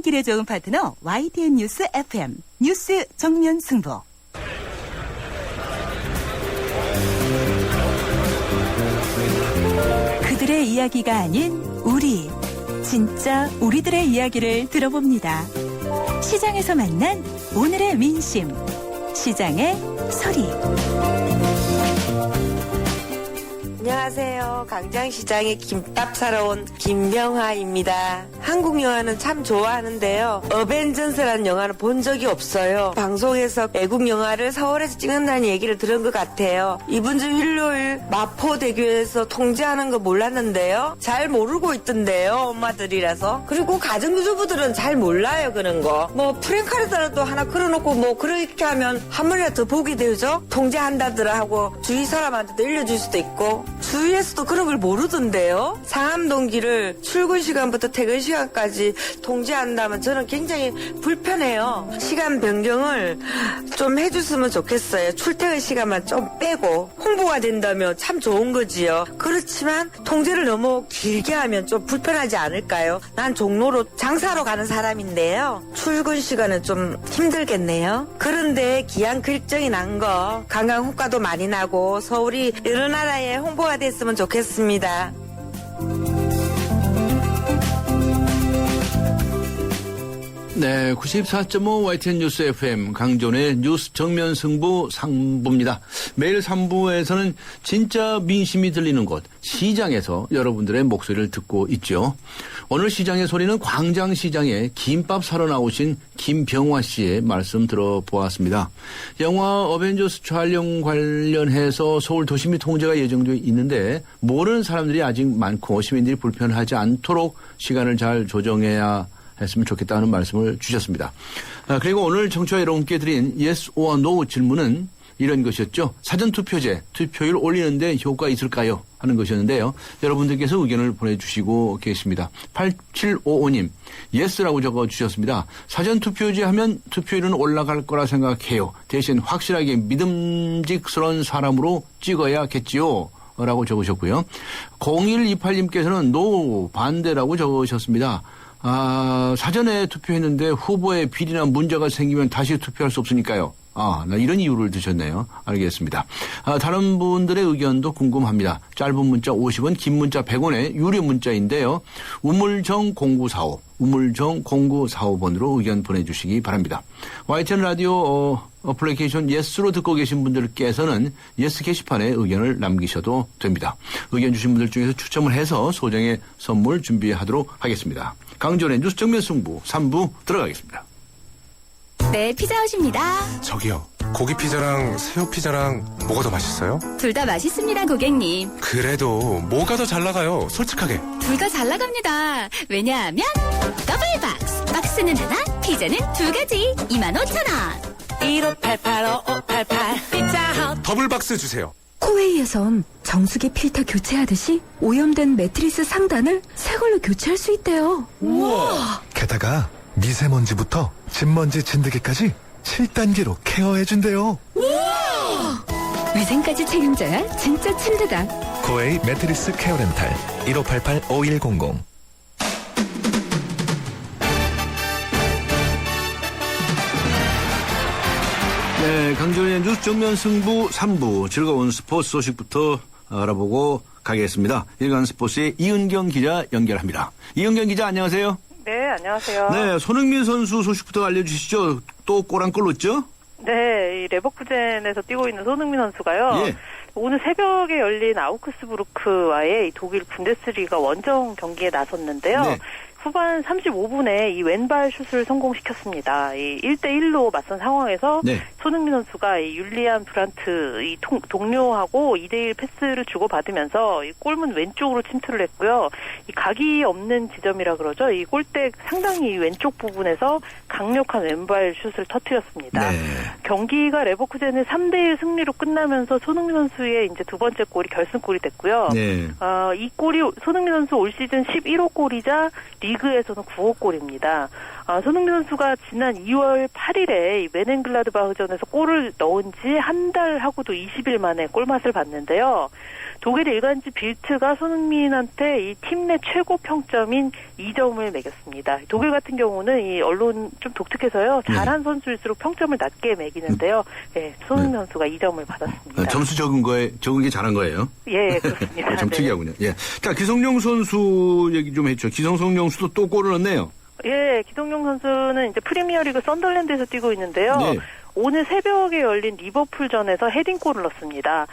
출근길에 좋은 파트너 YTN 뉴스 FM 뉴스 정면 승부. 그들의 이야기가 아닌 우리, 진짜 우리들의 이야기를 들어봅니다. 시장에서 만난 오늘의 민심, 시장의 소리. 안녕하세요. 강장시장에 김밥 사러 온 김명화입니다. 한국 영화는 참 좋아하는데요. 어벤져스라는 영화는 본 적이 없어요. 방송에서 외국 영화를 서울에서 찍는다는 얘기를 들은 것 같아요. 이번 주 일요일 마포대교에서 통제하는 거 몰랐는데요. 잘 모르고 있던데요. 엄마들이라서. 그리고 가정주부들은 잘 몰라요. 그런 거. 뭐 프랭카르다라도 하나 걸어놓고 뭐 그렇게 하면 한 번이라도 더 보게 되죠. 통제한다더라 하고 주위 사람한테도 일러줄 수도 있고. 주위에서도 그런 걸 모르던데요. 상암동길을 출근 시간부터 퇴근 시간까지 통제한다면 저는 굉장히 불편해요. 시간 변경을 좀 해줬으면 좋겠어요. 출퇴근 시간만 좀 빼고 홍보가 된다면 참 좋은 거지요. 그렇지만 통제를 너무 길게 하면 좀 불편하지 않을까요? 난 종로로 장사로 가는 사람인데요. 출근 시간은 좀 힘들겠네요. 그런데 기한 결정이 난 거 관광 효과도 많이 나고 서울이 여러 나라에 홍보가 됐으면 좋겠습니다. 네, 94.5 YTN 뉴스 FM 강존의 뉴스 정면 승부 3부입니다. 매일 3부에서는 진짜 민심이 들리는 곳 시장에서 여러분들의 목소리를 듣고 있죠. 오늘 시장의 소리는 광장시장에 김밥 사러 나오신 김병화 씨의 말씀 들어보았습니다. 영화 어벤져스 촬영 관련해서 서울 도심이 통제가 예정되어 있는데 모르는 사람들이 아직 많고 시민들이 불편하지 않도록 시간을 잘 조정해야 했으면 좋겠다는 말씀을 주셨습니다. 그리고 오늘 청취자 여러분께 드린 Yes or No 질문은 이런 것이었죠. 사전투표제, 투표율 올리는데 효과 있을까요? 하는 것이었는데요. 여러분들께서 의견을 보내주시고 계십니다. 8755님, Yes라고 적어주셨습니다. 사전투표제 하면 투표율은 올라갈 거라 생각해요. 대신 확실하게 믿음직스러운 사람으로 찍어야겠지요. 라고 적으셨고요. 0128님께서는 NO 반대라고 적으셨습니다. 사전에 투표했는데 후보의 비리나 문제가 생기면 다시 투표할 수 없으니까요. 이런 이유를 드셨네요. 알겠습니다. 다른 분들의 의견도 궁금합니다. 짧은 문자 50원, 긴 문자 100원의 유료 문자인데요. 우물정 0945, 우물정 0945번으로 의견 보내주시기 바랍니다. YTN 라디오 어플리케이션 예스로 듣고 계신 분들께서는 예스 게시판에 의견을 남기셔도 됩니다. 의견 주신 분들 중에서 추첨을 해서 소정의 선물 준비하도록 하겠습니다. 강전의 뉴스 정면 승부 3부 들어가겠습니다. 네, 피자헛입니다. 저기요, 고기 피자랑 새우 피자랑 뭐가 더 맛있어요? 둘 다 맛있습니다, 고객님. 그래도 뭐가 더 잘 나가요? 솔직하게. 둘 다 잘 나갑니다. 왜냐하면 더블박스. 박스는 하나, 피자는 두 가지. 25,000원. 1588-5588 피자헛. 더블박스 주세요. 코웨이에선 정수기 필터 교체하듯이 오염된 매트리스 상단을 새 걸로 교체할 수 있대요. 우와. 게다가 미세먼지부터 진먼지 진드기까지 7단계로 케어해준대요. 위생까지 책임져야 진짜 침대다. 코웨이 매트리스 케어 렌탈 1588-5100. 네, 강전의 뉴스 정면 승부 3부 즐거운 스포츠 소식부터 알아보고 가겠습니다. 일간 스포츠의 이은경 기자 연결합니다. 이은경 기자 안녕하세요. 네, 안녕하세요. 네, 손흥민 선수 소식부터 알려주시죠. 또 골 한 골 넣었죠? 네, 이 레버쿠젠에서 뛰고 있는 손흥민 선수가요. 예. 오늘 새벽에 열린 아우크스부르크와의 이 독일 분데스리가 원정 경기에 나섰는데요. 네. 후반 35분에 이 왼발 슛을 성공시켰습니다. 이 1대1로 맞선 상황에서 네. 손흥민 선수가 이 율리안 브란트 이 동료하고 2대1 패스를 주고받으면서 이 골문 왼쪽으로 침투를 했고요. 이 각이 없는 지점이라 그러죠. 이 골대 상당히 왼쪽 부분에서 강력한 왼발 슛을 터뜨렸습니다. 네. 경기가 레버쿠젠의 3대1 승리로 끝나면서 손흥민 선수의 이제 두 번째 골이 결승골이 됐고요. 네. 이 골이 손흥민 선수 올 시즌 11호 골이자 리그에서는 9호 골입니다. 손흥민 선수가 지난 2월 8일에 메넨글라드바흐전에서 골을 넣은 지 한 달하고도 20일 만에 골맛을 봤는데요. 독일 일간지 빌트가 손흥민한테 이 팀 내 최고 평점인 2점을 매겼습니다. 독일 같은 경우는 이 언론 좀 독특해서요. 잘한 선수일수록 평점을 낮게 매기는데요. 네, 손흥민 선수가 2점을 받았습니다. 점수 적은 게 잘한 거예요? 예, 그렇습니다. 좀 네. 특이하군요. 예. 자, 기성용 선수 얘기 좀 했죠. 기성용 선수도 또 골을 넣었네요. 예, 기성용 선수는 이제 프리미어리그 썬덜랜드에서 뛰고 있는데요. 네. 오늘 새벽에 열린 리버풀전에서 헤딩골을 넣었습니다.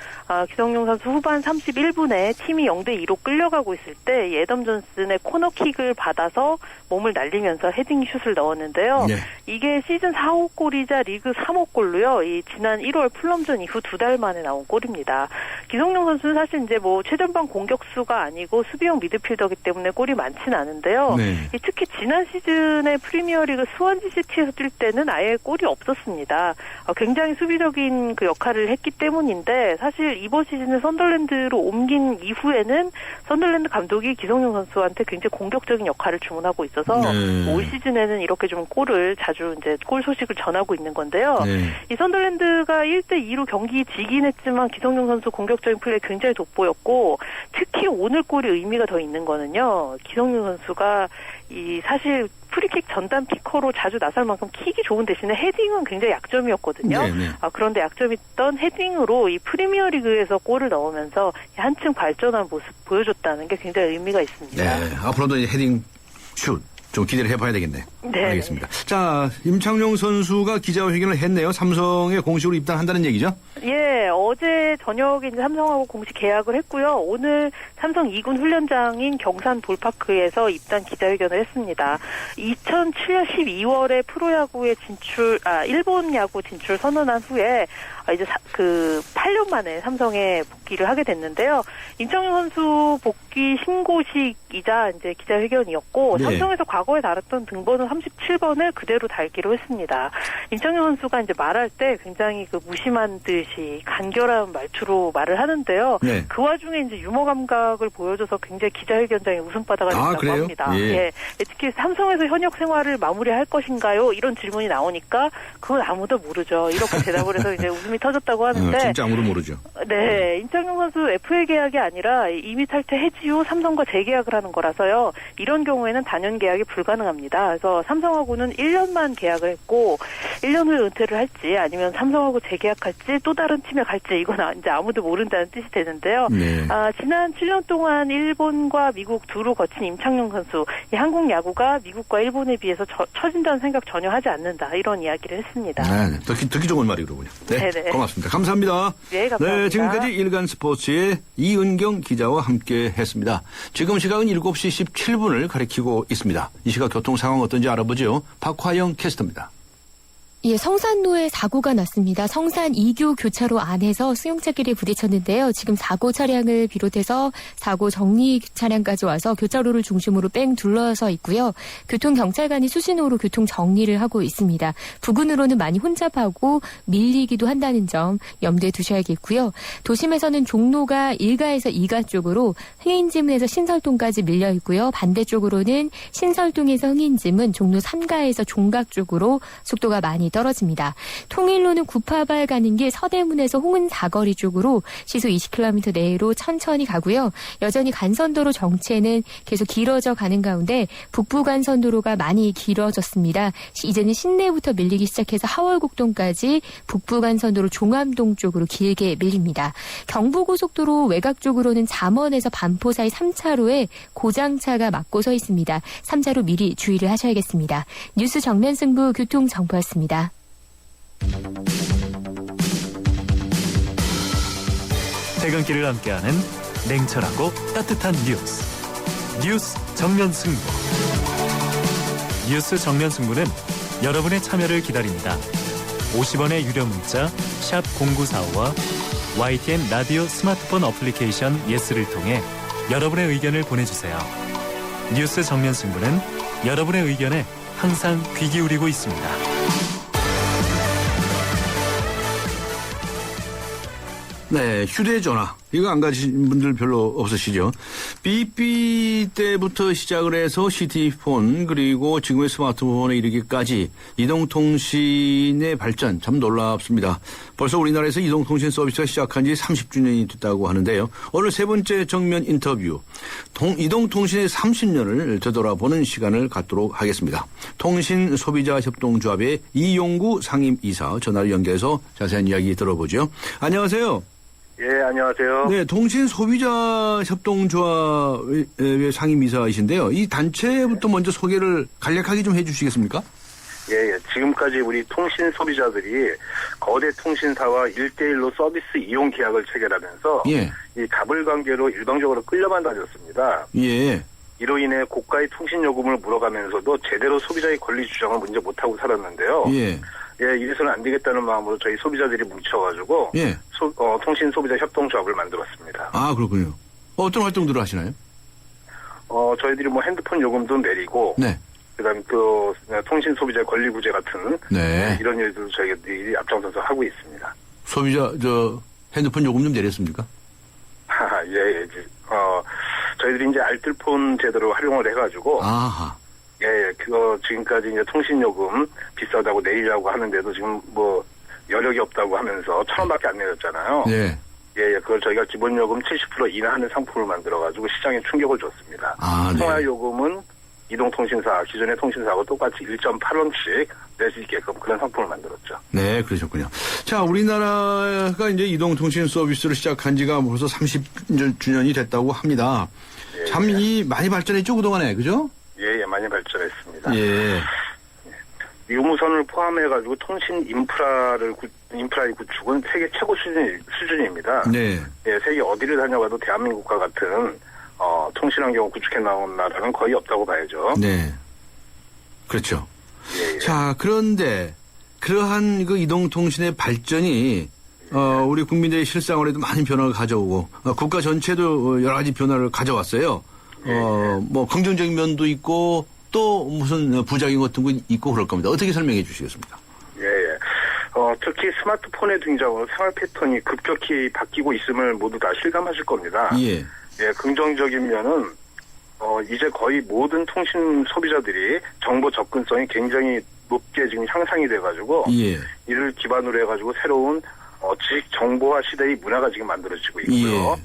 기성용 선수 후반 31분에 팀이 0대2로 끌려가고 있을 때 에덤 존슨의 코너킥을 받아서 몸을 날리면서 헤딩 슛을 넣었는데요. 네. 이게 시즌 4호 골이자 리그 3호 골로요. 이 지난 1월 풀럼전 이후 2달 만에 나온 골입니다. 기성용 선수는 사실 이제 뭐 최전방 공격수가 아니고 수비형 미드필더이기 때문에 골이 많지는 않은데요. 네. 특히 지난 시즌에 프리미어리그 스완지 시티에서 뛸 때는 아예 골이 없었습니다. 굉장히 수비적인 그 역할을 했기 때문인데 사실 이번 시즌에 썬덜랜드로 옮긴 이후에는 썬덜랜드 감독이 기성용 선수한테 굉장히 공격적인 역할을 주문하고 있어서 네. 올 시즌에는 이렇게 좀 골을 자주 이제 골 소식을 전하고 있는 건데요. 네. 이 썬덜랜드가 1대2로 경기 지긴 했지만 기성용 선수 공격적인 플레이 굉장히 돋보였고 특히 오늘 골이 의미가 더 있는 거는요. 기성용 선수가 이 사실 프리킥 전담 키커로 자주 나설 만큼 킥이 좋은 대신에 헤딩은 굉장히 약점이었거든요. 네네. 그런데 약점이었던 헤딩으로 이 프리미어리그에서 골을 넣으면서 한층 발전한 모습 보여줬다는 게 굉장히 의미가 있습니다. 네. 앞으로도 이제 헤딩 슛 좀 기대를 해봐야 되겠네. 네. 알겠습니다. 자, 임창용 선수가 기자회견을 했네요. 삼성에 공식으로 입단한다는 얘기죠? 예, 어제 저녁에 이제 삼성하고 공식 계약을 했고요. 오늘 삼성 2군 훈련장인 경산 볼파크에서 입단 기자회견을 했습니다. 2007년 12월에 프로야구에 일본 야구 진출 선언한 후에 이제 8년 만에 삼성에 복귀를 하게 됐는데요. 임창용 선수 복귀 신고식이자 이제 기자회견이었고 네. 삼성에서 과거에 달았던 등번호 37번을 그대로 달기로 했습니다. 임창용 선수가 이제 말할 때 굉장히 그 무심한 듯이 간결한 말투로 말을 하는데요. 네. 그 와중에 이제 유머 감각을 보여줘서 굉장히 기자회견장에 웃음바다가 됐다고 그래요? 합니다. 예. 예. 특히 삼성에서 현역 생활을 마무리할 것인가요? 이런 질문이 나오니까 그건 아무도 모르죠. 이렇게 대답을 해서 이제 웃음이 터졌다고 하는데 진짜 아무도 모르죠. 네, 임창용 선수 FA 계약이 아니라 이미 탈퇴 해지 후 삼성과 재계약을 하는 거라서요. 이런 경우에는 단연 계약이 불가능합니다. 그래서 삼성하고는 1년만 계약을 했고 1년 후에 은퇴를 할지 아니면 삼성하고 재계약할지 또 다른 팀에 갈지 이건 이제 아무도 모른다는 뜻이 되는데요. 네. 지난 7년 동안 일본과 미국 두루 거친 임창용 선수, 이 한국 야구가 미국과 일본에 비해서 처진다는 생각 전혀 하지 않는다. 이런 이야기를 했습니다. 네, 듣기 좋은 말이로군요. 네, 네네. 고맙습니다. 감사합니다. 네, 감사합니다. 네, 지금까지 일간스포츠의 이은경 기자와 함께 했습니다. 지금 시각은 7시 17분을 가리키고 있습니다. 이 시각 교통 상황 어떤지 알아보죠. 박화영 캐스터입니다. 예, 성산로에 사고가 났습니다. 성산 2교 교차로 안에서 승용차끼리 부딪혔는데요. 지금 사고 차량을 비롯해서 사고 정리 차량까지 와서 교차로를 중심으로 뺑 둘러서 있고요. 교통경찰관이 수신호로 교통 정리를 하고 있습니다. 부근으로는 많이 혼잡하고 밀리기도 한다는 점 염두에 두셔야겠고요. 도심에서는 종로가 1가에서 2가 쪽으로 흥인지문에서 신설동까지 밀려 있고요. 반대쪽으로는 신설동에서 흥인지문, 종로 3가에서 종각 쪽으로 속도가 많이 떨어집니다. 통일로는 구파발 가는 길 서대문에서 홍은 사거리 쪽으로 시속 20km 내로 천천히 가고요. 여전히 간선도로 정체는 계속 길어져 가는 가운데 북부 간선도로가 많이 길어졌습니다. 이제는 신내부터 밀리기 시작해서 하월곡동까지 북부 간선도로 종암동 쪽으로 길게 밀립니다. 경부고속도로 외곽 쪽으로는 잠원에서 반포 사이 3차로에 고장차가 막고 서 있습니다. 3차로 미리 주의를 하셔야겠습니다. 뉴스 정면 승부 교통정보였습니다. 퇴근길을 함께하는 냉철하고 따뜻한 뉴스 정면 승부. 뉴스 정면 승부는 여러분의 참여를 기다립니다. 50원의 유료 문자 샵 0945와 YTN 라디오 스마트폰 어플리케이션 예스를 통해 여러분의 의견을 보내주세요. 뉴스 정면 승부는 여러분의 의견에 항상 귀 기울이고 있습니다. 네, 휴대전화. 이거 안 가진 분들 별로 없으시죠? 삐삐 때부터 시작을 해서 CT폰 그리고 지금의 스마트폰에 이르기까지 이동통신의 발전 참 놀랍습니다. 벌써 우리나라에서 이동통신 서비스가 시작한 지 30주년이 됐다고 하는데요. 오늘 세 번째 정면 인터뷰 이동통신의 30년을 되돌아보는 시간을 갖도록 하겠습니다. 통신소비자협동조합의 이용구 상임이사 전화를 연결해서 자세한 이야기 들어보죠. 안녕하세요. 예, 안녕하세요. 네, 통신소비자협동조합의 상임이사이신데요. 이 단체부터 먼저 소개를 간략하게 좀 해주시겠습니까? 예. 지금까지 우리 통신 소비자들이 거대 통신사와 1대1로 서비스 이용 계약을 체결하면서 예. 이 갑을 관계로 일방적으로 끌려만 다녔습니다. 예. 이로 인해 고가의 통신 요금을 물어가면서도 제대로 소비자의 권리 주장을 문제 못하고 살았는데요. 예. 예, 이래서는 안 되겠다는 마음으로 저희 소비자들이 뭉쳐가지고 예. 통신 소비자 협동조합을 만들었습니다. 아, 그렇군요. 어떤 활동들을 하시나요? 저희들이 뭐 핸드폰 요금도 내리고, 네. 그다음에 통신 소비자 권리 구제 같은 네. 이런 일들도 저희들이 앞장서서 하고 있습니다. 소비자 핸드폰 요금 좀 내렸습니까? 예. 저희들이 이제 알뜰폰 제도를 활용을 해가지고. 아하. 예, 지금까지 이제 통신요금 비싸다고 내리려고 하는데도 지금 뭐 여력이 없다고 하면서 1,000원밖에 안 내렸잖아요. 네. 예, 그걸 저희가 기본요금 70% 인하하는 상품을 만들어가지고 시장에 충격을 줬습니다. 아, 네. 통화요금은 이동통신사, 기존의 통신사하고 똑같이 1.8원씩 낼 수 있게끔 그런 상품을 만들었죠. 네, 그러셨군요. 자, 우리나라가 이제 이동통신 서비스를 시작한 지가 벌써 30주년이 됐다고 합니다. 예, 참 많이 발전했죠, 그동안에, 그죠? 예, 많이 발전했습니다. 예. 유무선을 포함해가지고 통신 인프라의 구축은 세계 최고 수준입니다. 네. 예, 세계 어디를 다녀가도 대한민국과 같은 통신 환경을 구축해 나온 나라는 거의 없다고 봐야죠. 네. 그렇죠. 예. 자, 그런데 그러한 그 이동통신의 발전이 우리 국민들의 실생활에도 많은 변화를 가져오고 국가 전체도 여러 가지 변화를 가져왔어요. 뭐 긍정적인 면도 있고 또 무슨 부작용 같은 거 있고 그럴 겁니다. 어떻게 설명해 주시겠습니까? 예. 특히 스마트폰의 등장으로 생활 패턴이 급격히 바뀌고 있음을 모두 다 실감하실 겁니다. 예. 예, 긍정적인 면은 이제 거의 모든 통신 소비자들이 정보 접근성이 굉장히 높게 지금 향상이 돼가지고 예. 이를 기반으로 해가지고 새로운 지식 정보화 시대의 문화가 지금 만들어지고 있고요. 예.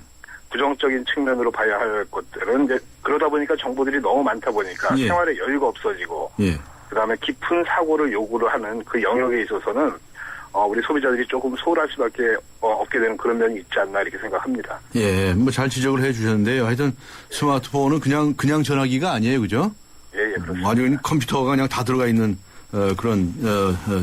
부정적인 측면으로 봐야 할 것들은 이제 그러다 보니까 정보들이 너무 많다 보니까 예. 생활에 여유가 없어지고 예. 그다음에 깊은 사고를 요구를 하는 그 영역에 있어서는 우리 소비자들이 조금 소홀할 수밖에 없게 되는 그런 면이 있지 않나 이렇게 생각합니다. 예, 뭐 잘 지적을 해 주셨는데요. 하여튼 스마트폰은 그냥 전화기가 아니에요, 그죠? 예, 그렇습니다. 완전히 컴퓨터가 그냥 다 들어가 있는 그런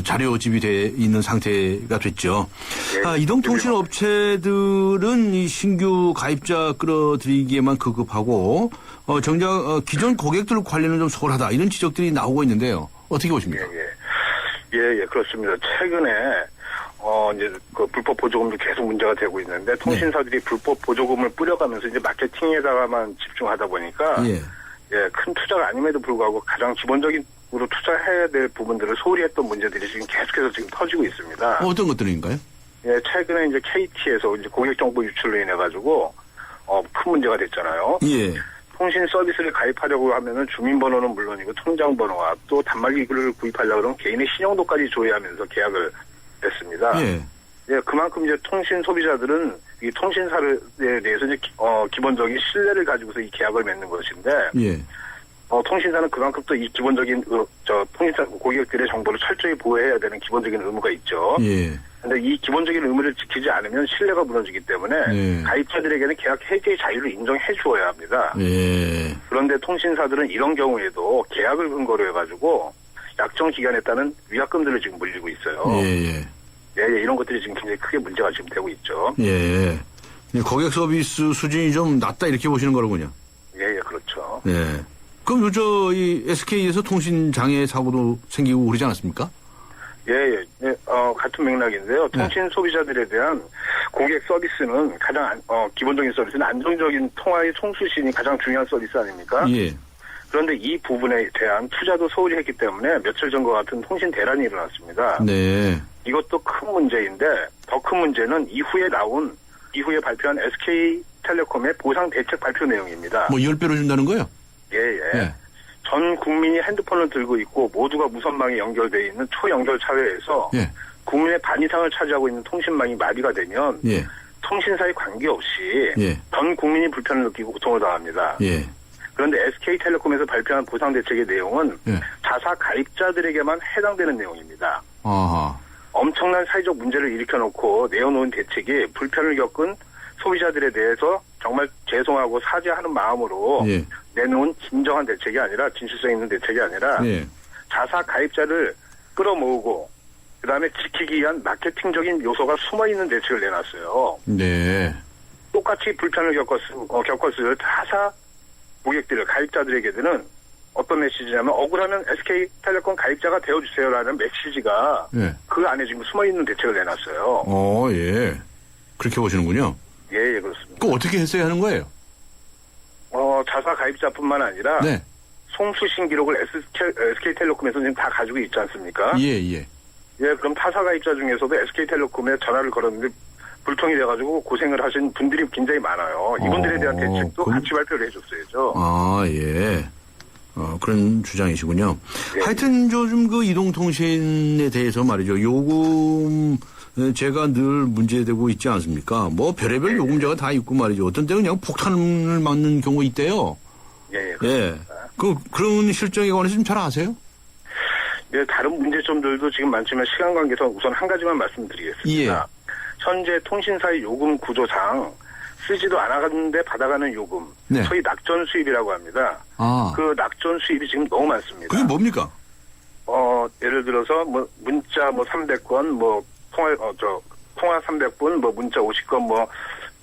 자료집이 돼 있는 상태가 됐죠. 예, 이동통신 업체들은 이 신규 가입자 끌어들이기에만 급급하고 정작 기존 고객들 관리는 좀 소홀하다 이런 지적들이 나오고 있는데요. 어떻게 보십니까? 예, 그렇습니다. 최근에 이제 그 불법 보조금도 계속 문제가 되고 있는데 통신사들이 불법 보조금을 뿌려가면서 이제 마케팅에다가만 집중하다 보니까 큰 투자가 아님에도 불구하고 가장 기본적으로 투자해야 될 부분들을 소홀히 했던 문제들이 지금 계속해서 지금 터지고 있습니다. 어떤 것들인가요? 예, 최근에 이제 KT에서 이제 고객 정보 유출로 인해 가지고 큰 문제가 됐잖아요. 예. 통신 서비스를 가입하려고 하면은 주민번호는 물론이고 통장번호와 또 단말기를 구입하려고 하면 개인의 신용도까지 조회하면서 계약을 했습니다. 예. 예, 그만큼 이제 통신 소비자들은 이 통신사에 대해서 이제 기본적인 신뢰를 가지고서 이 계약을 맺는 것인데, 예. 통신사는 그만큼 또 이 기본적인 통신사 고객들의 정보를 철저히 보호해야 되는 기본적인 의무가 있죠. 예. 근데 이 기본적인 의무를 지키지 않으면 신뢰가 무너지기 때문에 가입자들에게는 계약 해지의 자유를 인정해 주어야 합니다. 예. 그런데 통신사들은 이런 경우에도 계약을 근거로 해가지고 약정 기간에 따른 위약금들을 지금 물리고 있어요. 예. 예, 이런 것들이 지금 굉장히 크게 문제가 지금 되고 있죠. 예. 고객 서비스 수준이 좀 낮다 이렇게 보시는 거로군요. 예, 그렇죠. 예. 그럼 이 SK에서 통신 장애 사고도 생기고 그러지 않았습니까? 예. 같은 맥락인데요. 통신 소비자들에 대한 고객 서비스는 가장 기본적인 서비스는 안정적인 통화의 송수신이 가장 중요한 서비스 아닙니까? 예. 그런데 이 부분에 대한 투자도 소홀히 했기 때문에 며칠 전과 같은 통신 대란이 일어났습니다. 네. 이것도 큰 문제인데 더 큰 문제는 이후에 나온 이후에 발표한 SK텔레콤의 보상 대책 발표 내용입니다. 뭐 10배로 준다는 거요? 예. 예. 전 국민이 핸드폰을 들고 있고 모두가 무선망에 연결되어 있는 초연결 사회에서 예. 국민의 반 이상을 차지하고 있는 통신망이 마비가 되면 예. 통신사에 관계없이 예. 전 국민이 불편을 느끼고 고통을 당합니다. 예. 그런데 SK텔레콤에서 발표한 보상 대책의 내용은 예. 자사 가입자들에게만 해당되는 내용입니다. 아하. 엄청난 사회적 문제를 일으켜놓고 내어놓은 대책이 불편을 겪은 소비자들에 대해서 정말 죄송하고 사죄하는 마음으로 예. 내놓은 진정한 대책이 아니라 진실성 있는 대책이 아니라 예. 자사 가입자를 끌어모으고 그다음에 지키기 위한 마케팅적인 요소가 숨어있는 대책을 내놨어요. 네. 똑같이 불편을 겪었을 타사 고객들, 가입자들에게는 어떤 메시지냐면 억울하면 SK텔레콤 가입자가 되어주세요라는 메시지가 예. 그 안에 지금 숨어있는 대책을 내놨어요. 예. 그렇게 보시는군요. 예, 그렇습니다. 그 어떻게 했어야 하는 거예요? 자사 가입자뿐만 아니라 네. 송수신 기록을 SK텔레콤에서 지금 다 가지고 있지 않습니까? 예. 그럼 타사 가입자 중에서도 SK텔레콤에 전화를 걸었는데 불통이 돼가지고 고생을 하신 분들이 굉장히 많아요. 이분들에 대한 대책도 같이 발표를 해줬어야죠. 예. 그런 주장이시군요. 예. 하여튼 요즘 그 이동통신에 대해서 말이죠. 요금 제가 늘 문제되고 있지 않습니까? 뭐 별의별 요금제가 다 있고 말이죠. 어떤 때는 그냥 폭탄을 맞는 경우 있대요. 예. 그런 실정에 관해서 좀 잘 아세요? 예, 다른 문제점들도 지금 많지만 시간 관계상 우선 한 가지만 말씀드리겠습니다. 예. 현재 통신사의 요금 구조상 쓰지도 않았는데 받아가는 요금, 네. 소위 낙전 수입이라고 합니다. 그 낙전 수입이 지금 너무 많습니다. 그게 뭡니까? 예를 들어서 뭐 문자 300건, 통화 300분, 문자 50건,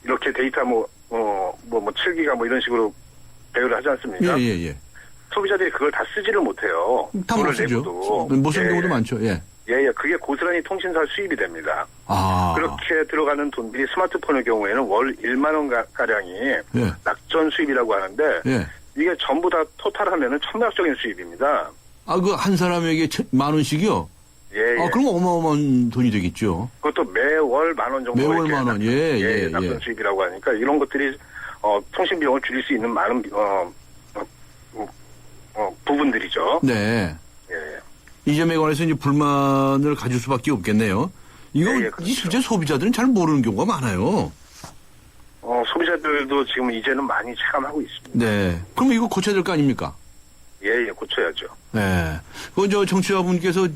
이렇게 데이터 7기가 이런 식으로 배열을 하지 않습니까? 예. 소비자들이 그걸 다 쓰지를 못해요. 다 못 쓰죠. 못 쓰는 경우도 많죠. 예. 그게 고스란히 통신사 수입이 됩니다. 아. 그렇게 들어가는 돈들이 스마트폰의 경우에는 월 1만 원 가량이 예. 낙전 수입이라고 하는데 예. 이게 전부 다 토탈하면은 천문학적인 수입입니다. 그 한 사람에게 10,000원씩이요? 예. 그럼 어마어마한 돈이 되겠죠. 그것도 매월 10,000원 정도. 매월 10,000원. 예. 낙전 수입이라고 하니까 이런 것들이 통신 비용을 줄일 수 있는 많은 부분들이죠. 네. 예. 이 점에 관해서 이제 불만을 가질 수밖에 없겠네요. 이거 그렇죠. 실제 소비자들은 잘 모르는 경우가 많아요. 소비자들도 지금 이제는 많이 체감하고 있습니다. 네. 그럼 이거 고쳐야 될 거 아닙니까? 예, 고쳐야죠. 네. 그 청취자분께서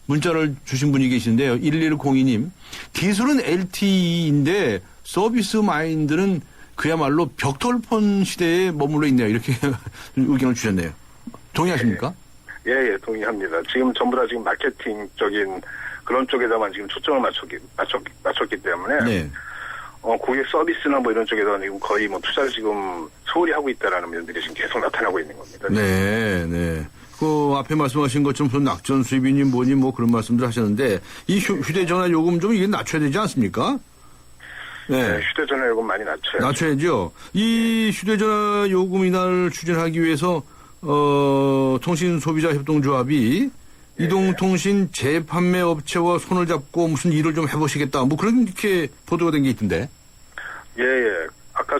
문자를 주신 분이 계신데요. 1102님. 기술은 LTE인데 서비스 마인드는 그야말로 벽돌폰 시대에 머물러 있네요. 이렇게 의견을 주셨네요. 동의하십니까? 예, 동의합니다. 지금 전부 다 지금 마케팅적인 그런 쪽에다만 지금 초점을 맞췄기 때문에. 네. 고객 서비스나 이런 쪽에다 지금 거의 투자를 지금 소홀히 하고 있다라는 면들이 지금 계속 나타나고 있는 겁니다. 네. 그 앞에 말씀하신 것처럼 무슨 낙전 수입이니 뭐니 그런 말씀들 하셨는데 이 휴대전화 요금 좀 이게 낮춰야 되지 않습니까? 네. 휴대전화 요금 많이 낮춰야죠. 이 휴대전화 요금 인하를 추진하기 위해서 통신소비자협동조합이 이동통신 재판매 업체와 손을 잡고 무슨 일을 좀 해보시겠다. 그렇게 보도가 된 게 있던데. 예. 아까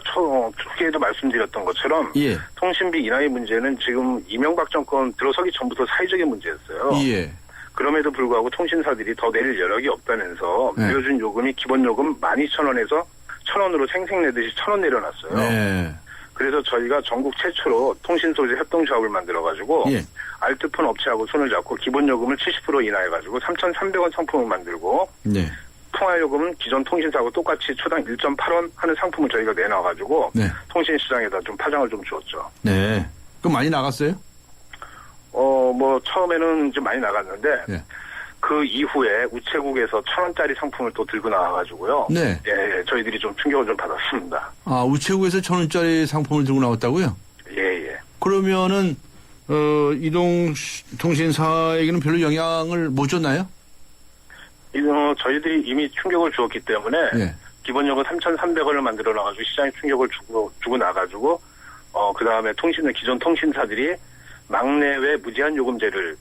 초기에도 말씀드렸던 것처럼. 예. 통신비 인하의 문제는 지금 이명박 정권 들어서기 전부터 사회적인 문제였어요. 예. 그럼에도 불구하고 통신사들이 더 내릴 여력이 없다면서 물려준 요금이 기본 요금 12,000원에서 1,000원으로 생색내듯이 1,000원 내려놨어요. 네. 그래서 저희가 전국 최초로 통신소비자 협동조합을 만들어가지고 알트폰 업체하고 손을 잡고 기본 요금을 70% 인하해가지고 3,300원 상품을 만들고 네. 통화요금은 기존 통신사하고 똑같이 초당 1.8원 하는 상품을 저희가 내놔가지고 통신시장에다 좀 파장을 좀 주었죠. 네. 그럼 많이 나갔어요? 처음에는 좀 많이 나갔는데 그 이후에 우체국에서 1,000원짜리 상품을 또 들고 나와가지고요. 네. 예, 저희들이 좀 충격을 좀 받았습니다. 우체국에서 1,000원짜리 상품을 들고 나왔다고요? 예. 그러면은 이동통신사에게는 별로 영향을 못 줬나요? 저희들이 이미 충격을 주었기 때문에 기본 요금 3,300원을 만들어 놔가지고 시장에 충격을 주고 나가지고 그 다음에 기존 통신사들이 막내외 무제한 요금제를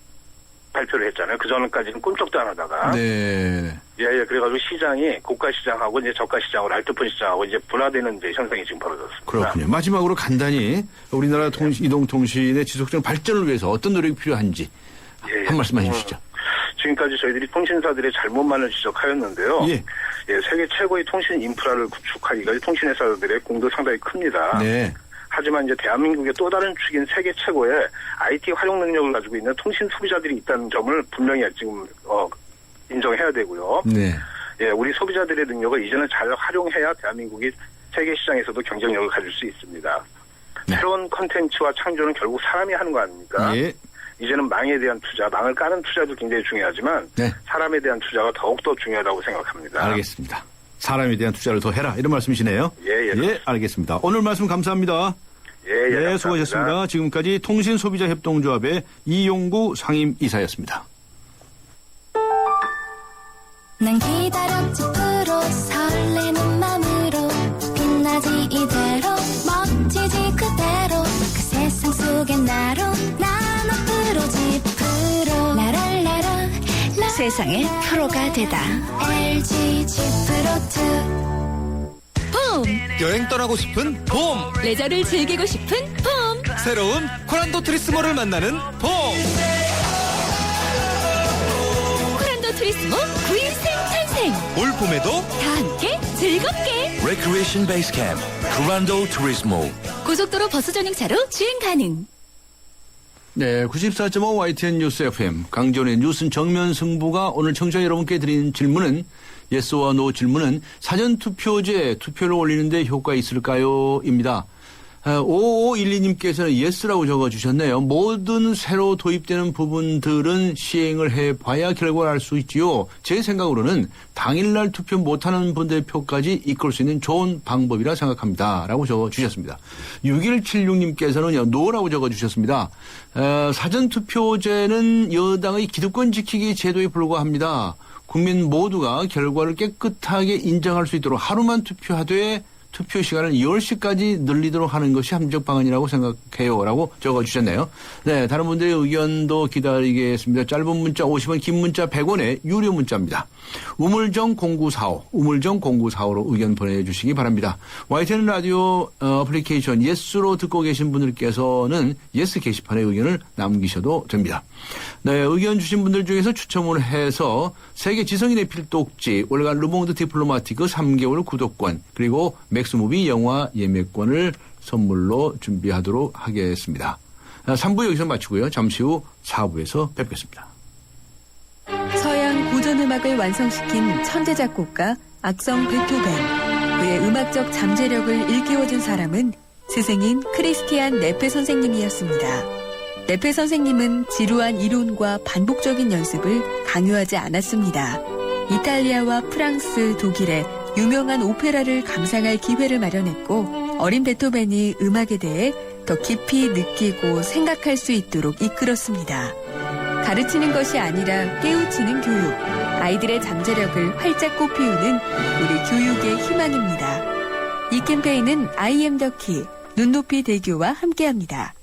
발표를 했잖아요. 그 전까지는 꿈쩍도 안 하다가. 네. 예, 그래가지고 시장이 고가 시장하고 이제 저가 시장하고 알뜰폰 시장하고 이제 분화되는 이제 현상이 지금 벌어졌습니다. 그렇군요. 마지막으로 간단히 우리나라 이동통신의 지속적 발전을 위해서 어떤 노력이 필요한지 한 말씀 해주시죠. 지금까지 저희들이 통신사들의 잘못만을 지적하였는데요. 예, 세계 최고의 통신 인프라를 구축하기가 통신회사들의 공도 상당히 큽니다. 네. 하지만 이제 대한민국의 또 다른 축인 세계 최고의 IT 활용 능력을 가지고 있는 통신 소비자들이 있다는 점을 분명히 지금 인정해야 되고요. 네. 예, 우리 소비자들의 능력을 이제는 잘 활용해야 대한민국이 세계 시장에서도 경쟁력을 가질 수 있습니다. 네. 새로운 컨텐츠와 창조는 결국 사람이 하는 거 아닙니까? 예. 이제는 망에 대한 투자, 망을 까는 투자도 굉장히 중요하지만 네. 사람에 대한 투자가 더욱더 중요하다고 생각합니다. 알겠습니다. 사람에 대한 투자를 더 해라 이런 말씀이시네요. 예, 알겠습니다. 오늘 말씀 감사합니다. 예, 감사합니다. 수고하셨습니다. 지금까지 통신소비자협동조합의 이용구 상임이사였습니다. 난 기다렸지 프로 설레는 맘으로 빛나지 이대로 멋지지 그대로 그 세상 속엔 나로 난 앞으로지 프로 라랄라라 세상의 프로가 되다 LG G 프로2 봄 여행 떠나고 싶은 봄 레저를 즐기고 싶은 봄 새로운 코란도 트리스모를 만나는 봄 코란도 트리스모 9인승 탄생 올 봄에도 다 함께 즐겁게 Recreation Base Camp, Corando Turismo. 고속도로 버스 전용차로 주행 가능. 네, 94.5 YTN 뉴스 FM 강전의 뉴스 정면 승부가 오늘 청취자 여러분께 드린 질문은 예스와 노 질문은 사전투표제 투표를 올리는데 효과 있을까요? 입니다. 5512님께서는 예스라고 적어주셨네요. 모든 새로 도입되는 부분들은 시행을 해봐야 결과를 알 수 있지요. 제 생각으로는 당일날 투표 못하는 분들의 표까지 이끌 수 있는 좋은 방법이라 생각합니다. 라고 적어주셨습니다. 6176님께서는 노라고 적어주셨습니다. 사전투표제는 여당의 기득권 지키기 제도에 불과합니다. 국민 모두가 결과를 깨끗하게 인정할 수 있도록 하루만 투표하되 투표 시간을 10시까지 늘리도록 하는 것이 합리적 방안이라고 생각해요. 라고 적어주셨네요. 네, 다른 분들의 의견도 기다리겠습니다. 짧은 문자 50원, 긴 문자 100원의 유료 문자입니다. 우물정 0945, 우물정 0945로 의견 보내주시기 바랍니다. YTN 라디오 어플리케이션 예스로 듣고 계신 분들께서는 예스 게시판에 의견을 남기셔도 됩니다. 네, 의견 주신 분들 중에서 추첨을 해서 세계 지성인의 필독지 월간 르몽드 디플로마티크 3개월 구독권 그리고 맥스무비 영화 예매권을 선물로 준비하도록 하겠습니다. 3부 여기서 마치고요. 잠시 후 4부에서 뵙겠습니다. 서양 고전음악을 완성시킨 천재 작곡가 악성 베토벤. 그의 음악적 잠재력을 일깨워준 사람은 스승인 크리스티안 네페 선생님이었습니다. 네페 선생님은 지루한 이론과 반복적인 연습을 강요하지 않았습니다. 이탈리아와 프랑스, 독일에 유명한 오페라를 감상할 기회를 마련했고 어린 베토벤이 음악에 대해 더 깊이 느끼고 생각할 수 있도록 이끌었습니다. 가르치는 것이 아니라 깨우치는 교육, 아이들의 잠재력을 활짝 꽃피우는 우리 교육의 희망입니다. 이 캠페인은 I am the key, 눈높이 대교와 함께합니다.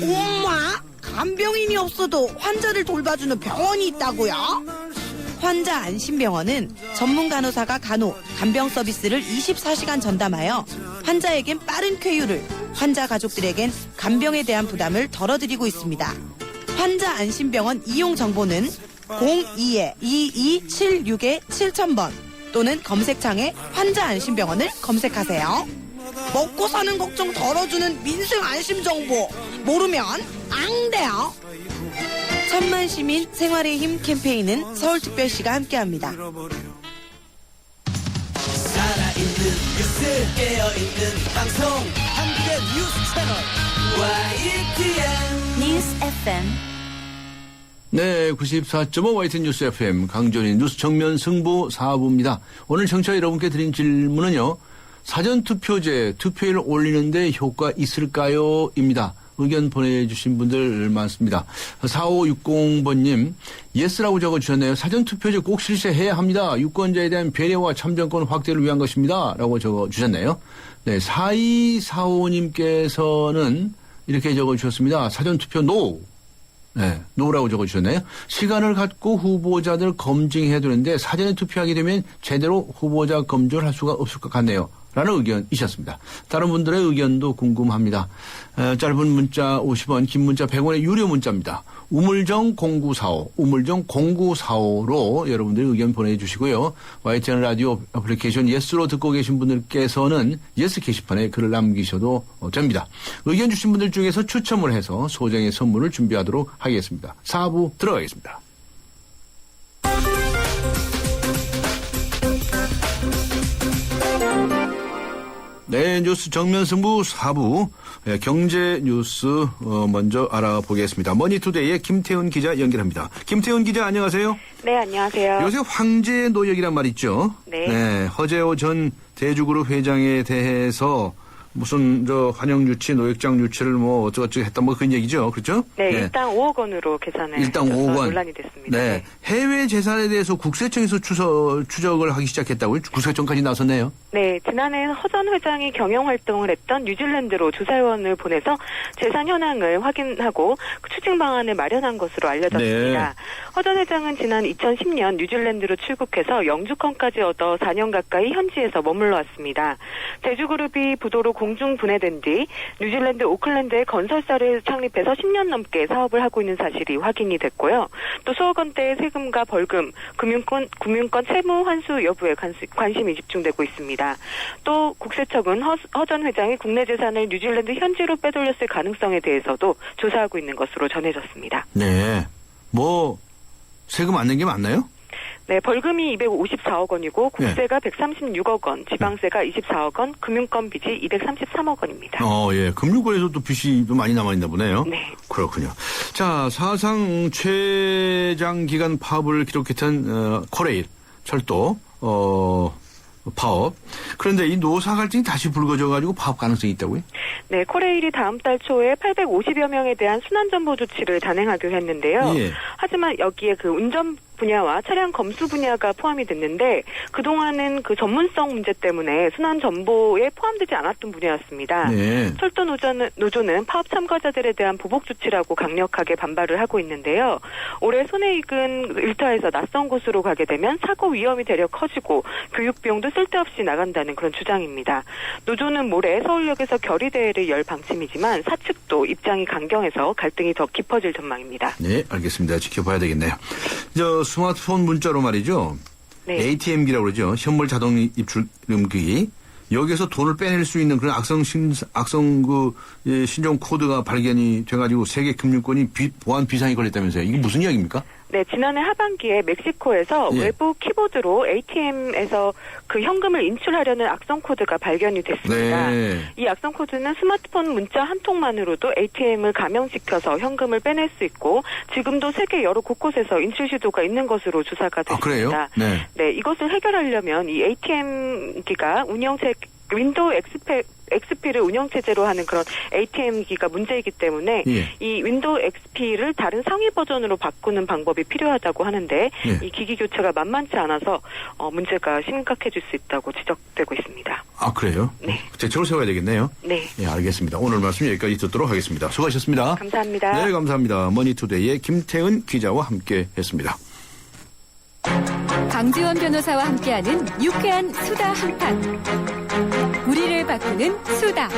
엄마, 간병인이 없어도 환자를 돌봐주는 병원이 있다고요? 환자 안심병원은 전문 간호사가 간병 서비스를 24시간 전담하여 환자에겐 빠른 쾌유를, 환자 가족들에겐 간병에 대한 부담을 덜어드리고 있습니다. 환자 안심병원 이용 정보는 02-2276-7000번 또는 검색창에 환자 안심병원을 검색하세요. 먹고 사는 걱정 덜어주는 민생 안심 정보 모르면 안 돼요. 천만 시민 생활의 힘 캠페인은 서울특별시가 함께합니다. 살아있는 뉴스 깨어있는 방송 한국의 뉴스 채널 YTN 뉴스 FM. 네, 94.5 YTN 뉴스 FM 강존의 뉴스 정면 승부 4부입니다. 오늘 청취자 여러분께 드린 질문은요. 사전투표제 투표율 올리는데 효과 있을까요? 입니다. 의견 보내주신 분들 많습니다. 4560번님, 예스라고 적어주셨네요. 사전투표제 꼭 실시해야 합니다. 유권자에 대한 배려와 참정권 확대를 위한 것입니다. 라고 적어주셨네요. 네, 4245님께서는 이렇게 적어주셨습니다. 사전투표 NO. 네, 노라고 적어주셨네요. 시간을 갖고 후보자들 검증해야 되는데 사전에 투표하게 되면 제대로 후보자 검증을 할 수가 없을 것 같네요. 라는 의견이셨습니다. 다른 분들의 의견도 궁금합니다. 짧은 문자 50원, 긴 문자 100원의 유료 문자입니다. 우물정 0945, 우물정 0945로 여러분들의 의견 보내주시고요. YTN 라디오 애플리케이션 예스로 듣고 계신 분들께서는 예스 게시판에 글을 남기셔도 됩니다. 의견 주신 분들 중에서 추첨을 해서 소정의 선물을 준비하도록 하겠습니다. 4부 들어가겠습니다. 네, 뉴스 정면 승부 4부 경제 뉴스 먼저 알아보겠습니다. 머니투데이의 김태훈 기자 연결합니다. 김태훈 기자 안녕하세요. 네, 안녕하세요. 요새 황제 노역이란 말 있죠. 네. 허재호 전 대주그룹 회장에 대해서 무슨 환영 유치, 노역장 유치를 어쩌고저쩌고 했다 그런 얘기죠. 그렇죠? 네, 일단 5억 원으로 계산을 일단 해서 5억 원. 논란이 됐습니다. 네. 해외 재산에 대해서 국세청에서 추적을 하기 시작했다고요? 국세청까지 나섰네요. 네, 지난해 허 전 회장이 경영 활동을 했던 뉴질랜드로 조사원을 보내서 재산 현황을 확인하고 추징 방안을 마련한 것으로 알려졌습니다. 네. 허 전 회장은 지난 2010년 뉴질랜드로 출국해서 영주권까지 얻어 4년 가까이 현지에서 머물러 왔습니다. 대주그룹이 부도로 공중 분해된 뒤 뉴질랜드 오클랜드에 건설사를 창립해서 10년 넘게 사업을 하고 있는 사실이 확인이 됐고요. 또 수억 원대의 세금과 벌금, 금융권 채무 환수 여부에 관심이 집중되고 있습니다. 또 국세청은 허 전 회장이 국내 재산을 뉴질랜드 현지로 빼돌렸을 가능성에 대해서도 조사하고 있는 것으로 전해졌습니다. 네. 세금 안 낸 게 맞나요? 네, 벌금이 254억 원이고 국세가 136억 원, 지방세가 24억 원, 금융권 빚이 233억 원입니다. 예. 금융권에서도 빚이 좀 많이 남아있나 보네요. 네. 그렇군요. 자, 사상 최장 기간 파업을 기록했던 코레일 철도 파업. 그런데 이 노사 갈등이 다시 불거져가지고 파업 가능성이 있다고요? 네, 코레일이 다음 달 초에 850여 명에 대한 순환전보 조치를 단행하기로 했는데요. 예. 하지만 여기에 운전 분야와 차량 검수 분야가 포함이 됐는데 그동안은 전문성 문제 때문에 순환 정보에 포함되지 않았던 분야였습니다. 네. 철도 노조는 파업 참가자들에 대한 보복 조치라고 강력하게 반발을 하고 있는데요. 올해 손해익은 일터에서 낯선 곳으로 가게 되면 사고 위험이 되려 커지고 교육 비용도 쓸데없이 나간다는 그런 주장입니다. 노조는 모레 서울역에서 결의대회를 열 방침이지만 사측도 입장이 강경해서 갈등이 더 깊어질 전망입니다. 네, 알겠습니다. 지켜봐야 되겠네요. 스마트폰 문자로 말이죠. 네. ATM기라고 그러죠. 현물 자동 입출금기. 여기에서 돈을 빼낼 수 있는 그런 악성 신종 코드가 발견이 돼가지고 세계 금융권이 보안 비상이 걸렸다면서요. 이게 무슨 이야기입니까? 네, 지난해 하반기에 멕시코에서 외부 키보드로 ATM에서 현금을 인출하려는 악성 코드가 발견이 됐습니다. 네. 이 악성 코드는 스마트폰 문자 한 통만으로도 ATM을 감염시켜서 현금을 빼낼 수 있고 지금도 세계 여러 곳곳에서 인출 시도가 있는 것으로 조사가 됐습니다. 그래요? 네. 네, 이것을 해결하려면 이 ATM기가 윈도우 XP를 운영체제로 하는 그런 ATM기가 문제이기 때문에 이 윈도우 XP를 다른 상위 버전으로 바꾸는 방법이 필요하다고 하는데 이 기기 교체가 만만치 않아서 문제가 심각해질 수 있다고 지적되고 있습니다. 아, 그래요? 네. 대책을 세워야 되겠네요. 네. 네, 알겠습니다. 오늘 말씀 여기까지 듣도록 하겠습니다. 수고하셨습니다. 감사합니다. 네, 감사합니다. 머니투데이의 김태은 기자와 함께했습니다. 강지원 변호사와 함께하는 유쾌한 수다 한판. 우리를 바꾸는 수다.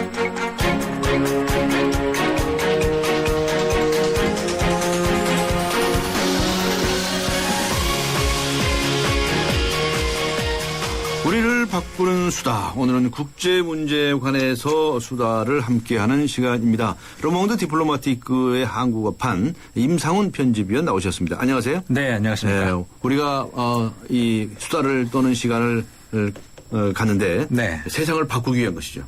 우리를 바꾸는 수다. 오늘은 국제 문제에 관해서 수다를 함께하는 시간입니다. 르몽드 디플로마티크의 한국어판 임상훈 편집위원 나오셨습니다. 안녕하세요. 네, 안녕하십니까. 네, 우리가 이 수다를 떠는 시간을 갔는데 세상을 바꾸기 위한 것이죠.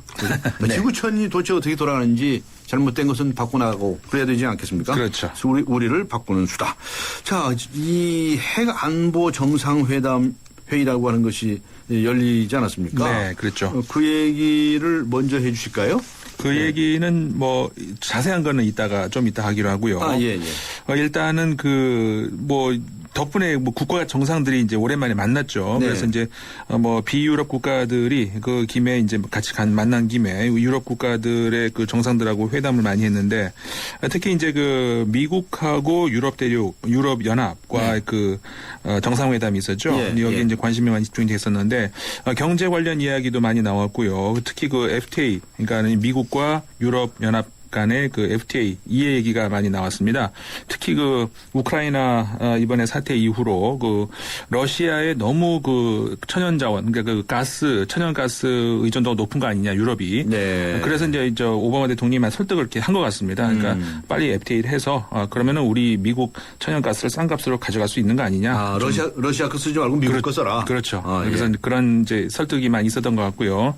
네. 지구촌이 도대체 어떻게 돌아가는지 잘못된 것은 바꿔나가고 그래야 되지 않겠습니까? 그렇죠. 우리를 바꾸는 수다. 자, 이 핵 안보 정상회담 회의라고 하는 것이 열리지 않았습니까? 네, 그렇죠. 그 얘기를 먼저 해 주실까요? 그 얘기는 자세한 거는 좀 이따 하기로 하고요. 아, 예. 일단은 덕분에 뭐 국가 정상들이 이제 오랜만에 만났죠. 네. 그래서 이제 뭐 비유럽 국가들이 그 김에 이제 같이 만난 김에 유럽 국가들의 그 정상들하고 회담을 많이 했는데 특히 이제 그 미국하고 유럽 대륙, 유럽 연합과 그 정상회담이 있었죠. 여기 이제 관심이 많이 집중이 됐었는데 경제 관련 이야기도 많이 나왔고요. 특히 그 FTA, 그러니까 미국과 유럽 연합 간의 그 FTA 이 얘기가 많이 나왔습니다. 특히 그 우크라이나 이번에 사태 이후로 그 러시아의 너무 그 천연자원 그러니까 그 가스 천연가스 의존도가 높은 거 아니냐 유럽이. 네. 그래서 이제 저 오바마 대통령이 설득을 이렇게 한 것 같습니다. 그러니까 빨리 FTA를 해서 그러면은 우리 미국 천연가스를 싼 값으로 가져갈 수 있는 거 아니냐. 아, 러시아 거 쓰지 말고 미국 거 써라. 그렇죠. 아, 그래서 그런 이제 설득이 많이 있었던 것 같고요.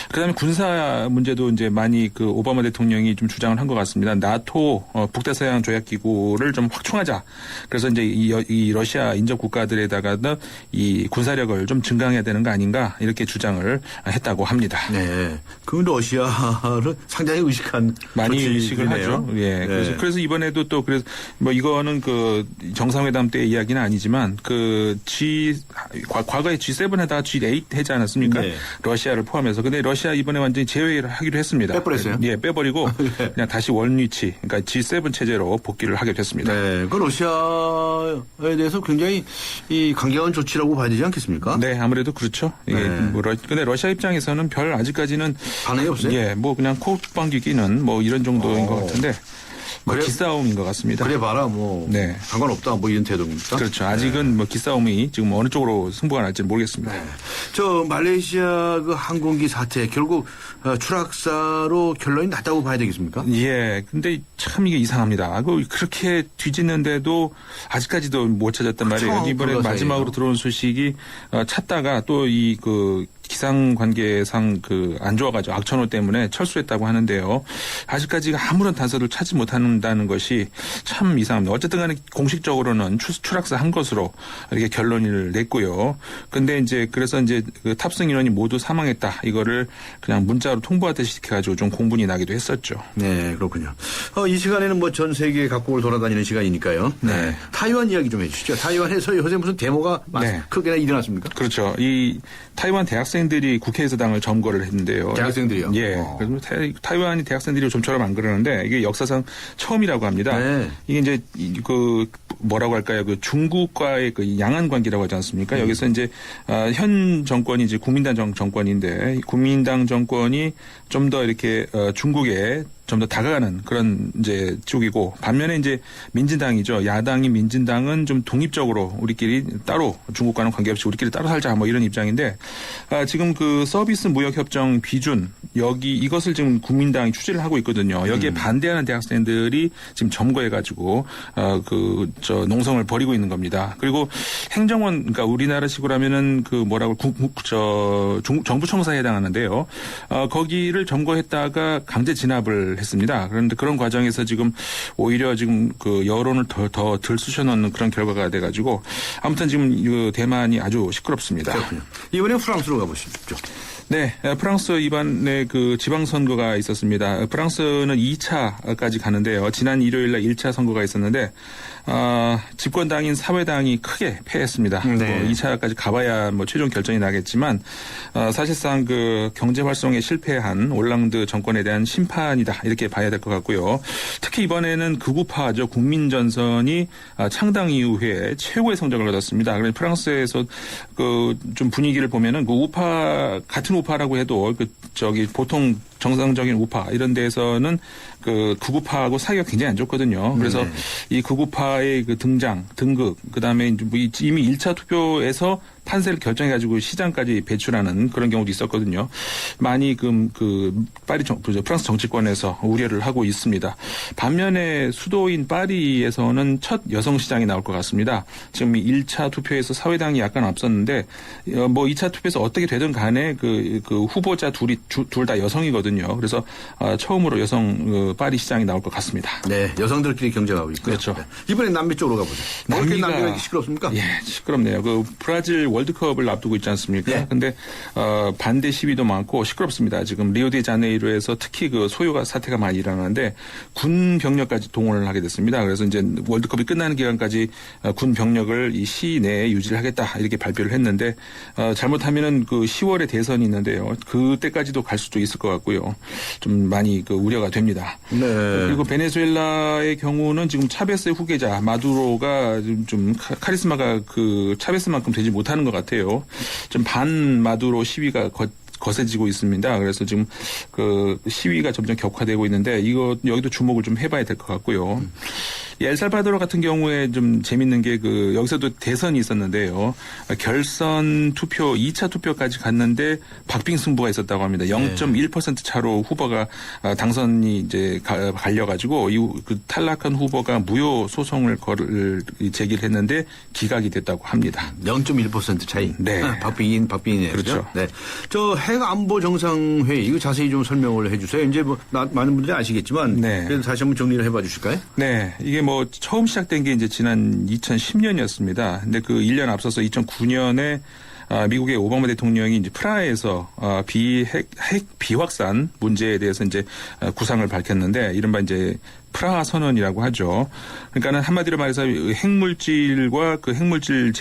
그다음에 군사 문제도 이제 많이 그 오바마 대통령이 좀 주장을 한 것 같습니다. 나토 북대서양 조약 기구를 좀 확충하자. 그래서 이제 이 러시아 인접 국가들에다가 이 군사력을 좀 증강해야 되는 거 아닌가 이렇게 주장을 했다고 합니다. 네, 그 러시아를 상당히 의식한 많이 의식을 조치네요. 하죠. 예. 네. 그래서 이번에도 또 그래서 뭐 이거는 그 정상회담 때 이야기는 아니지만 그 과거에 G7에다가 G8 하지 않았습니까? 네. 러시아를 포함해서. 근데 러시아 이번에 완전히 제외를 하기로 했습니다. 빼버렸어요? 예, 빼버리고 그냥 다시 원위치, 그러니까 G7 체제로 복귀를 하게 됐습니다. 네, 그 러시아에 대해서 굉장히 이 강경한 조치라고 봐야 되지 않겠습니까? 네, 아무래도 그렇죠. 예, 근데 러시아 입장에서는 별 아직까지는 반응이 없어요? 예, 뭐 그냥 콧방귀 끼는 뭐 이런 정도인 것 같은데. 뭐 기싸움인 것 같습니다. 그래 봐라 뭐 네. 상관없다 뭐 이런 태도입니까? 그렇죠. 아직은 뭐 기싸움이 지금 어느 쪽으로 승부가 날지는 모르겠습니다. 네. 저 말레이시아 그 항공기 사태 결국 추락사로 결론이 났다고 봐야 되겠습니까? 예. 근데 참 이게 이상합니다. 그렇게 뒤집는데도 아직까지도 못 찾았단 말이에요. 이번에 마지막으로 들어온 소식이 찾다가 또 이 그 기상 관계상 그 안 좋아가지고 악천후 때문에 철수했다고 하는데요. 아직까지 아무런 단서를 찾지 못한다는 것이 참 이상합니다. 어쨌든 간에 공식적으로는 추락사 한 것으로 이렇게 결론을 냈고요. 근데 이제 그래서 이제 그 탑승 인원이 모두 사망했다. 이거를 그냥 문자로 통보하듯이 시켜가지고 좀 공분이 나기도 했었죠. 네, 그렇군요. 이 시간에는 뭐 전 세계 각국을 돌아다니는 시간이니까요. 네. 타이완 이야기 좀 해주시죠. 타이완에서 요새 무슨 데모가 크게 일어났습니까? 그렇죠. 이 타이완 대학생들이 국회의사당을 점거를 했는데요. 대학생들이요? 예. 그래서 타이완이 대학생들이 좀처럼 안 그러는데 이게 역사상 처음이라고 합니다. 네. 이게 이제 그 뭐라고 할까요? 그 중국과의 그 양안 관계라고 하지 않습니까? 여기서 이제 현 정권이 이제 국민당 정권인데 국민당 정권이 좀 더 이렇게 중국에 좀 더 다가가는 그런 이제 쪽이고 반면에 이제 민진당이죠. 야당인 민진당은 좀 독립적으로 우리끼리 따로 중국과는 관계없이 우리끼리 따로 살자 뭐 이런 입장인데 지금 그 서비스 무역 협정 비준 여기 이것을 지금 국민당이 추진을 하고 있거든요. 여기에 반대하는 대학생들이 지금 점거해가지고 저 농성을 벌이고 있는 겁니다. 그리고 행정원 그러니까 우리나라식으로 하면은 그 뭐라고 정부 청사에 해당하는데요. 거기를 점거했다가 강제 진압을 했습니다. 그런데 그런 과정에서 지금 오히려 지금 그 여론을 더 들쑤셔넣는 그런 결과가 돼가지고 아무튼 지금 이 대만이 아주 시끄럽습니다. 그렇군요. 이번에 프랑스로 가보시죠. 네, 프랑스 이번에 그 지방선거가 있었습니다. 프랑스는 2차까지 가는데요. 지난 일요일 날 1차 선거가 있었는데 집권당인 사회당이 크게 패했습니다. 네. 뭐 2차까지 가봐야 뭐 최종 결정이 나겠지만 사실상 그 경제 활성에 실패한 올랑드 정권에 대한 심판이다 이렇게 봐야 될 것 같고요. 특히 이번에는 극우파죠. 국민전선이 창당 이후에 최고의 성적을 얻었습니다. 그래서 프랑스에서 그 좀 분위기를 보면은 그 우파 같은 우파라고 해도 보통 정상적인 우파 이런 데에서는 그 극우파하고 사이가 굉장히 안 좋거든요. 그래서 이 극우파의 그 등극, 그다음에 이미 1차 투표에서 판세를 결정해가지고 시장까지 배출하는 그런 경우도 있었거든요. 많이 프랑스 정치권에서 우려를 하고 있습니다. 반면에 수도인 파리에서는 첫 여성 시장이 나올 것 같습니다. 지금 1차 투표에서 사회당이 약간 앞섰는데 뭐 2차 투표에서 어떻게 되든 간에 그 후보자 둘 다 여성이거든요. 그래서 처음으로 여성 파리 시장이 나올 것 같습니다. 네, 여성들끼리 경쟁하고 있고요. 그렇죠. 네. 이번엔 남미 쪽으로 가보죠. 남미가 시끄럽습니까? 예, 시끄럽네요. 그 브라질 월드컵을 앞두고 있지 않습니까? 근데 반대 시위도 많고 시끄럽습니다. 지금 리오데자네이루에서 특히 그 소요가 사태가 많이 일어나는데 군 병력까지 동원을 하게 됐습니다. 그래서 이제 월드컵이 끝나는 기간까지 군 병력을 이 시 내에 유지를 하겠다 이렇게 발표를 했는데 잘못하면은 그 10월에 대선이 있는데요. 그때까지도 갈 수도 있을 것 같고요. 좀 많이 그 우려가 됩니다. 네. 그리고 베네수엘라의 경우는 지금 차베스의 후계자 마두로가 좀 카리스마가 그 차베스만큼 되지 못하는 것 같아요. 좀 반 마두로 시위가 거세지고 있습니다. 그래서 지금 그 시위가 점점 격화되고 있는데 여기도 주목을 좀 해봐야 될 것 같고요. 엘살바도르 같은 경우에 좀 재밌는 게 여기서도 대선이 있었는데요. 결선 투표 2차 투표까지 갔는데 박빙 승부가 있었다고 합니다. 0.1% 차로 후보가 당선이 이제 갈려가지고 그 탈락한 후보가 무효 소송을 제기를 했는데 기각이 됐다고 합니다. 0.1% 차이. 네. 박빙이네요. 그렇죠. 네. 저 핵 안보 정상회의 이거 자세히 좀 설명을 해주세요. 이제 뭐 많은 분들이 아시겠지만 그래도 다시 한번 정리를 해봐 주실까요? 네. 이게 뭐 처음 시작된 게 이제 지난 2010년이었습니다. 근데 그 1년 앞서서 2009년에 미국의 오바마 대통령이 이제 프라하에서 핵 비확산 문제에 대해서 이제 구상을 밝혔는데 이른바 이제 프라하 선언이라고 하죠. 그러니까는 한마디로 말해서 핵물질과 그 핵물질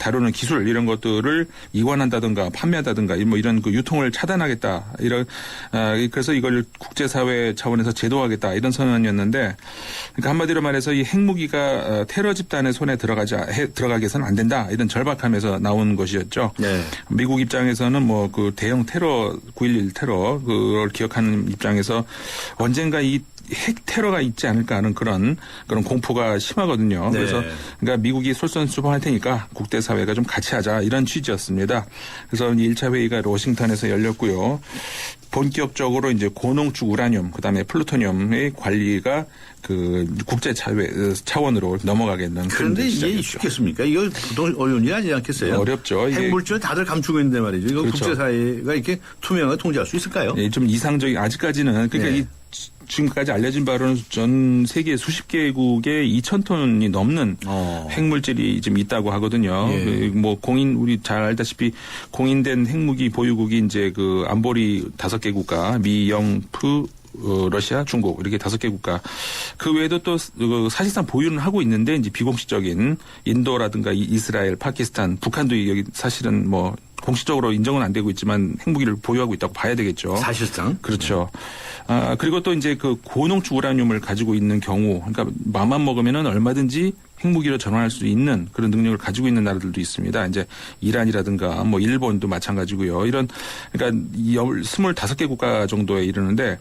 다루는 기술 이런 것들을 이관한다든가 판매한다든가 뭐 이런 그 유통을 차단하겠다 그래서 이걸 국제사회 차원에서 제도하겠다 이런 선언이었는데 그러니까 한마디로 말해서 이 핵무기가 테러 집단의 손에 들어가게 해서는 안 된다 이런 절박함에서 나온 것이었죠. 네. 미국 입장에서는 뭐 그 대형 테러 9.11 테러 그걸 기억하는 입장에서 언젠가 이 핵 테러가 있지 않을까 하는 그런 공포가 심하거든요. 네. 그래서 그러니까 미국이 솔선수범할 테니까 국제사회가 좀 같이 하자 이런 취지였습니다. 그래서 1차 회의가 워싱턴에서 열렸고요. 본격적으로 이제 고농축 우라늄 그다음에 플루토늄의 관리가 그 국제 차원으로 넘어가겠는. 그런데 이게 쉽겠습니까? 이거 보통 어려운 일이 아니지 않겠어요? 어렵죠. 핵물질을 다들 감추고 있는데 말이죠. 이거 그렇죠. 국제사회가 이렇게 투명하게 통제할 수 있을까요? 네, 좀 이상적인 아직까지는 그러니까 지금까지 알려진 바로는 전 세계 수십 개국에 2,000톤이 넘는 핵물질이 지금 있다고 하거든요. 뭐 우리 잘 알다시피 공인된 핵무기 보유국이 이제 그 안보리 5개 국가 미, 영, 프, 러시아, 중국 이렇게 5개 국가 그 외에도 또 사실상 보유는 하고 있는데 이제 비공식적인 인도라든가 이스라엘, 파키스탄, 북한도 여기 사실은 뭐 공식적으로 인정은 안 되고 있지만 핵무기를 보유하고 있다고 봐야 되겠죠. 사실상. 그렇죠. 그리고 또 이제 그 고농축 우라늄을 가지고 있는 경우, 그러니까 맘만 먹으면은 얼마든지 핵무기로 전환할 수 있는 그런 능력을 가지고 있는 나라들도 있습니다. 이제 이란이라든가 뭐 일본도 마찬가지고요. 그러니까 25개 국가 정도에 이르는데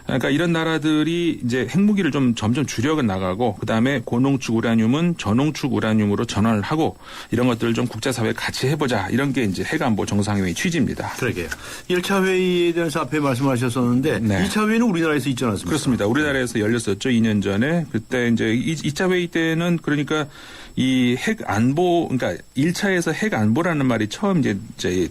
그러니까 이런 나라들이 이제 핵무기를 좀 점점 줄여 나가고 그다음에 고농축 우라늄은 저농축 우라늄으로 전환을 하고 이런 것들을 좀 국제사회에 같이 해보자. 이런 게 이제 핵안보 정상회의 취지입니다. 그러게요. 1차 회의에 대해서 앞에 말씀하셨었는데 2차 회의는 우리나라에서 있지 않았습니까? 그렇습니다. 우리나라에서 열렸었죠. 2년 전에. 그때 이제 2차 회의 때는 그러니까 이 핵 안보, 그러니까 1차에서 핵 안보라는 말이 처음 이제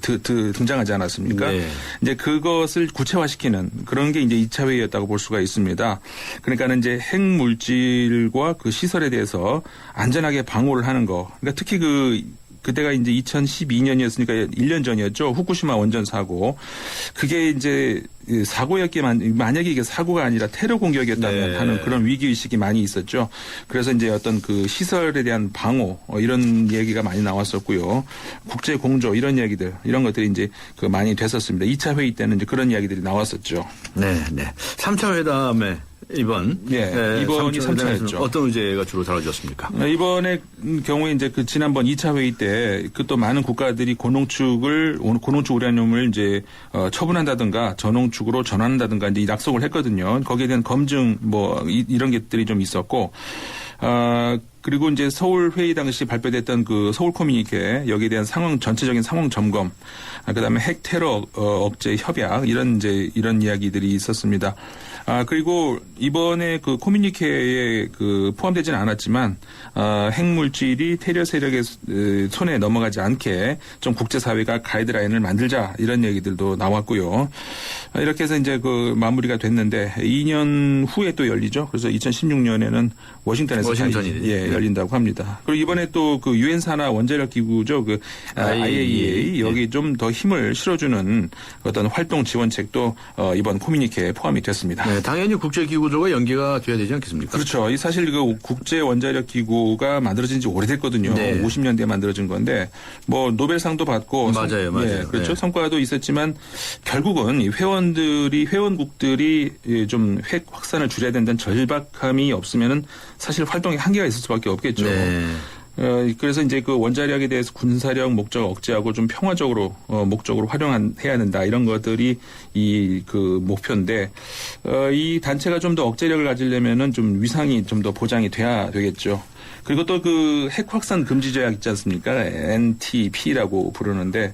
등장하지 않았습니까? 네. 이제 그것을 구체화시키는 그런 게 이제 2차 회의였다고 볼 수가 있습니다. 그러니까는 이제 핵 물질과 그 시설에 대해서 안전하게 방호를 하는 거. 그러니까 특히 그때가 이제 2012년이었으니까 1년 전이었죠. 후쿠시마 원전 사고. 그게 이제 사고였기만, 만약에 이게 사고가 아니라 테러 공격이었다면 하는 그런 위기의식이 많이 있었죠. 그래서 이제 어떤 그 시설에 대한 방호, 이런 얘기가 많이 나왔었고요. 국제 공조, 이런 이야기들, 이런 것들이 이제 많이 됐었습니다. 2차 회의 때는 이제 그런 이야기들이 나왔었죠. 네. 3차 회담에 이번이 3차였죠. 어떤 의제가 주로 다뤄졌습니까? 이번의 경우에 이제 지난번 2차 회의 때 또 많은 국가들이 고농축 우라늄을 이제 처분한다든가 저농축으로 전환한다든가 이제 약속을 했거든요. 거기에 대한 검증 이런 것들이 좀 있었고 그리고 이제 서울 회의 당시 발표됐던 그 서울 커뮤니케 여기에 대한 전체적인 상황 점검, 그다음에 핵 테러 억제 협약 이런 이야기들이 있었습니다. 그리고 이번에 그 커뮤니케에 포함되지는 않았지만 핵물질이 테러 세력의 손에 넘어가지 않게 좀 국제사회가 가이드라인을 만들자 이런 얘기들도 나왔고요. 이렇게 해서 이제 그 마무리가 됐는데 2년 후에 또 열리죠. 그래서 2016년에는 워싱턴에서 열린다고 합니다. 그리고 이번에 또 그 유엔 산하 원자력 기구죠. 그 IAEA 여기 좀 더 힘을 실어주는 어떤 활동 지원책도 이번 코뮤니케에 포함이 됐습니다. 네, 당연히 국제기구들과 연계가 돼야 되지 않겠습니까? 그렇죠. 이 사실 그 국제 원자력 기구가 만들어진 지 오래됐거든요. 네. 50년대에 만들어진 건데 뭐 노벨상도 받고 맞아요. 예, 그렇죠. 네. 성과도 있었지만 결국은 이 회원국들이 좀 핵 확산을 줄여야 된다는 절박함이 없으면은 사실 활동에 한계가 있을 수밖에 없겠죠. 네. 그래서 이제 그 원자력에 대해서 군사력 목적 억제하고 좀 평화적으로 목적으로 활용해야 된다 이런 것들이 이 그 목표인데 이 단체가 좀 더 억제력을 가지려면은 좀 위상이 좀 더 보장이 돼야 되겠죠. 그리고 또 그 핵 확산 금지 조약 있지 않습니까? NTP라고 부르는데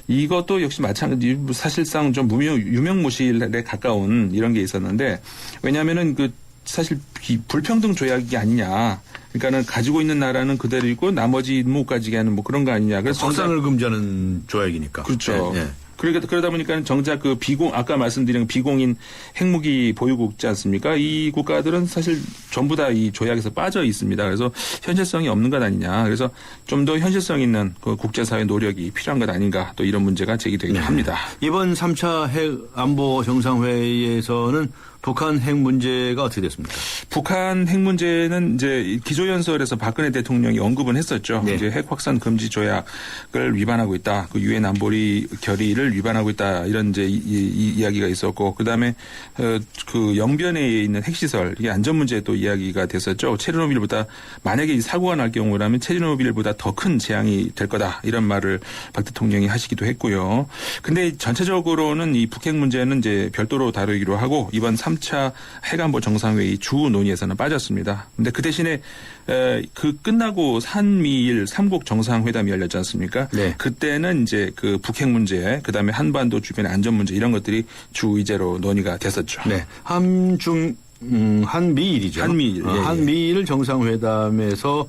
이것도 역시 마찬가지 사실상 좀 유명무실에 가까운 이런 게 있었는데 왜냐하면은 그 사실 불평등 조약이 아니냐. 그러니까는 가지고 있는 나라는 그대로이고 나머지 못 가지게 하는 뭐 그런 거 아니냐. 그래서 확산을 금지하는 조약이니까. 그렇죠. 네, 네. 그러다 보니까 정작 그 아까 말씀드린 비공인 핵무기 보유국 있지 않습니까? 이 국가들은 사실 전부 다 이 조약에서 빠져 있습니다. 그래서 현실성이 없는 것 아니냐. 그래서 좀 더 현실성 있는 그 국제사회 노력이 필요한 것 아닌가 또 이런 문제가 제기되기도 합니다. 이번 3차 핵 안보 정상회의에서는 북한 핵 문제가 어떻게 됐습니까? 북한 핵 문제는 이제 기조연설에서 박근혜 대통령이 언급은 했었죠. 네. 이제 핵 확산 금지 조약을 위반하고 있다. 그 유엔 안보리 결의를 위반하고 있다. 이런 이제 이야기가 있었고, 그다음에 그 영변에 있는 핵시설 이게 안전 문제 또 이야기가 됐었죠. 체르노빌보다 만약에 이 사고가 날 경우라면 체르노빌보다 더 큰 재앙이 될 거다. 이런 말을 박 대통령이 하시기도 했고요. 근데 전체적으로는 이 북핵 문제는 이제 별도로 다루기로 하고 이번 3차 핵안보 정상회의 주 논의에서는 빠졌습니다. 근데 그 대신에 그 끝나고 한미일 3국 정상회담이 열렸지 않습니까? 네. 그때는 이제 그 북핵 문제, 그다음에 한반도 주변의 안전 문제 이런 것들이 주 의제로 논의가 됐었죠. 네. 한미일이죠. 한미일. 예, 한미일 정상회담에서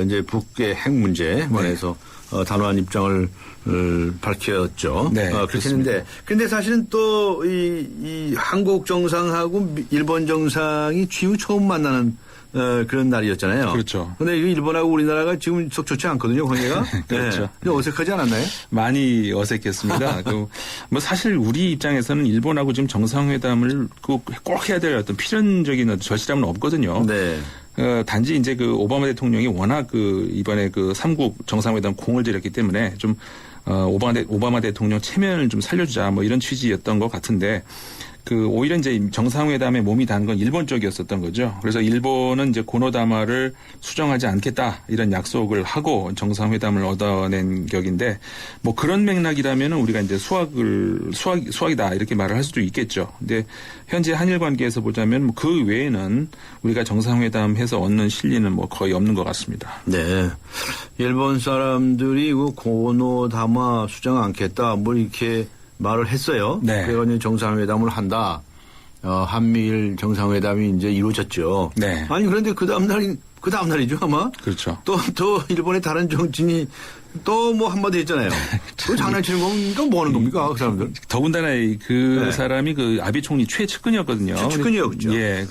이제 북의 핵 문제에 관해서 단호한 입장을 밝혔죠. 네, 그렇게 했는데, 근데 사실은 또 이 한국 정상하고 일본 정상이 취임 처음 만나는 그런 날이었잖아요. 그렇죠. 근데 일본하고 우리나라가 지금 썩 좋지 않거든요, 관계가. 그렇죠. 네. 어색하지 않았나요? 많이 어색했습니다. 뭐 사실 우리 입장에서는 일본하고 지금 정상회담을 꼭 해야 될 어떤 필연적인 절실함은 없거든요. 네. 단지 이제 그 오바마 대통령이 워낙 이번에 그 3국 정상회담 공을 들였기 때문에 좀 오바마 대통령 체면을 좀 살려주자 뭐 이런 취지였던 것 같은데 오히려 이제 정상회담에 몸이 단 건 일본 쪽이었었던 거죠. 그래서 일본은 이제 고노다마를 수정하지 않겠다 이런 약속을 하고 정상회담을 얻어낸 격인데 뭐 그런 맥락이라면 우리가 이제 수학이다 이렇게 말을 할 수도 있겠죠. 근데 현재 한일 관계에서 보자면 뭐 그 외에는 우리가 정상회담해서 얻는 실리는 뭐 거의 없는 것 같습니다. 네. 일본 사람들이 고노다마 수정 않겠다 뭐 이렇게 말을 했어요. 네. 그래서 정상회담을 한다. 한미일 정상회담이 이제 이루어졌죠. 네. 아니 그런데 그 다음 날이죠 아마. 그렇죠. 또 일본의 다른 정치인이 또 뭐 한마디 했잖아요. 그 장난치는 겁니까? 뭐 하는 겁니까? 그 사람들. 더군다나 네. 사람이 그 아베 총리 최측근이었거든요. 최측근이었죠. 예.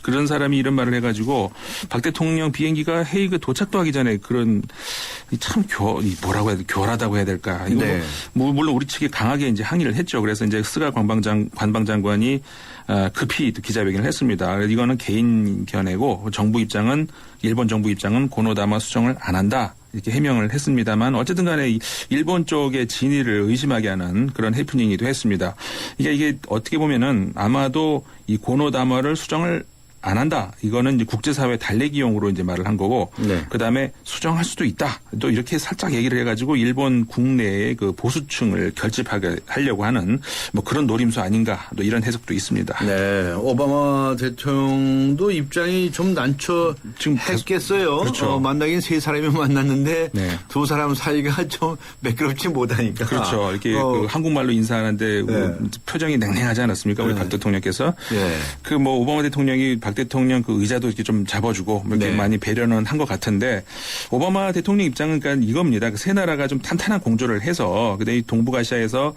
그런 사람이 이런 말을 해가지고 박 대통령 비행기가 헤이그 도착도 하기 전에 그런 참 뭐라고 해야 돼? 교활하다고 해야 될까? 이거 네. 뭐 물론 우리 측이 강하게 이제 항의를 했죠. 그래서 이제 스가 관방장관이 급히 기자회견을 했습니다. 이거는 개인 견해고 일본 정부 입장은 고노다마 수정을 안 한다. 이렇게 해명을 했습니다만 어쨌든 간에 일본 쪽의 진위를 의심하게 하는 그런 해프닝이기도 했습니다. 이게 어떻게 보면은 아마도 이 고노다마를 수정을 안 한다. 이거는 이제 국제사회 달래기용으로 이제 말을 한 거고, 네. 그 다음에 수정할 수도 있다. 또 이렇게 살짝 얘기를 해가지고 일본 국내의 그 보수층을 결집하게 하려고 하는 뭐 그런 노림수 아닌가. 또 이런 해석도 있습니다. 네, 오바마 대통령도 입장이 좀 난처했겠어요. 그렇죠. 만나긴 세 사람이 만났는데 네. 두 사람 사이가 좀 매끄럽지 못하니까. 그렇죠. 이렇게 그 한국말로 인사하는데 네. 표정이 냉랭하지 않았습니까? 우리 네. 박 대통령께서. 네. 오바마 대통령이 박 대통령 그 의자도 이렇게 좀 잡아주고 이렇게 많이 배려는 한 것 같은데 오바마 대통령 입장은 그러니까 이겁니다. 그 세 나라가 좀 탄탄한 공조를 해서 그다음에 이 동북아시아에서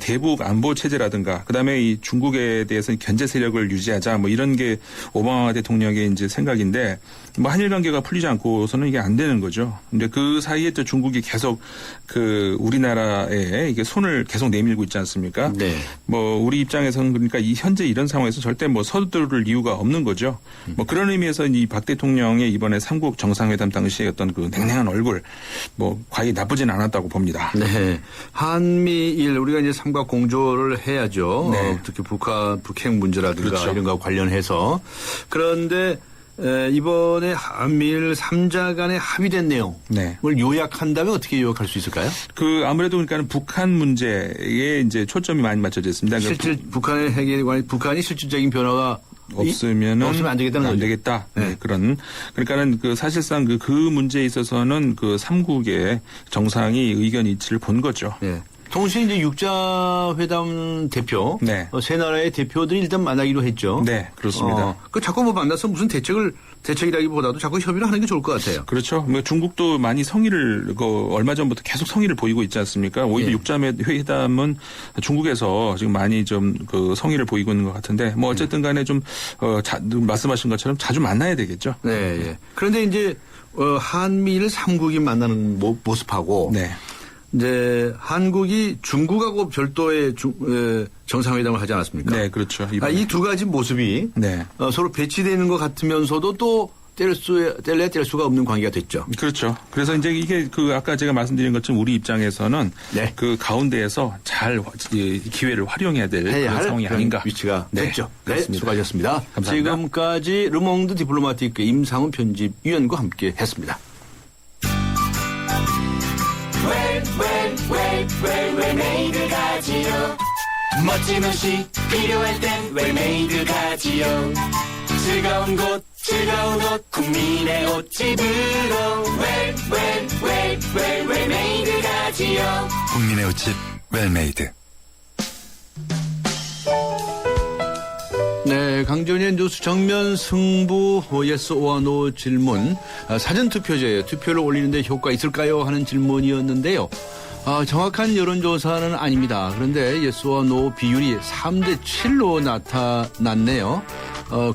대북 안보 체제라든가 그다음에 이 중국에 대해서 견제 세력을 유지하자 뭐 이런 게 오바마 대통령의 이제 생각인데 뭐 한일 관계가 풀리지 않고서는 이게 안 되는 거죠. 근데 그 사이에 또 중국이 계속 그 우리나라에 이게 손을 계속 내밀고 있지 않습니까? 뭐 우리 입장에서는 그러니까 이 현재 이런 상황에서 절대 뭐 서두를 이유가 없는 거죠. 뭐 그런 의미에서 이 박 대통령의 이번에 삼국 정상회담 당시의 어떤 그 냉랭한 얼굴 뭐 과히 나쁘진 않았다고 봅니다. 네. 한미일 우리가 이제 삼각 공조를 해야죠. 네. 특히 북핵 문제라든가 그렇죠. 이런 거 관련해서. 그런데 이번에 한미일 3자 간에 합의된 내용을 요약한다면 어떻게 요약할 수 있을까요? 그 아무래도 그러니까 북한 문제에 이제 초점이 많이 맞춰져 있습니다. 실질 북한의 핵에 관해 북한이 실질적인 변화가 없으면 안 되겠다는 안 거죠. 되겠다. 네. 그런 그러니까는 그 사실상 그 문제에 있어서는 그 3국의 정상이 의견 일치를 본 거죠. 네. 동시에 이제 육자회담 대표, 세 나라의 대표들이 일단 만나기로 했죠. 네, 그렇습니다. 그 자꾸 뭐 만나서 무슨 대책이라기보다도 자꾸 협의를 하는 게 좋을 것 같아요. 그렇죠. 뭐 중국도 많이 성의를 얼마 전부터 계속 성의를 보이고 있지 않습니까? 오히려 육자회담은 중국에서 지금 많이 좀 그 성의를 보이고 있는 것 같은데 뭐 어쨌든 간에 좀 말씀하신 것처럼 자주 만나야 되겠죠. 네. 예. 그런데 이제 한미일 3국이 만나는 모습하고 이제 한국이 중국하고 별도의 정상회담을 하지 않았습니까? 네, 그렇죠. 이 두 가지 모습이 서로 배치되는 것 같으면서도 또 뗄래야 뗄 수가 없는 관계가 됐죠. 그렇죠. 그래서 이제 이게 그 아까 제가 말씀드린 것처럼 우리 입장에서는 그 가운데에서 잘 기회를 활용해야 될 그런 상황이 아닌가. 위치가 됐죠. 네, 수고하셨습니다. 감사합니다. 지금까지 르몽드 디플로마티크 임상훈 편집위원과 함께 했습니다. 웰메이드 가지요. 멋진 옷이 필요할 땐 웰메이드 가지요. 즐거운 곳 즐거운 옷 국민의 옷집으로 웰메이드 가지요. 국민의 옷집 웰메이드. 네, 강전의 뉴스 정면 승부 yes or no 질문. 사전투표제에 투표를 올리는데 효과 있을까요? 하는 질문이었는데요. 정확한 여론조사는 아닙니다. 그런데 yes or no 비율이 3대 7로 나타났네요.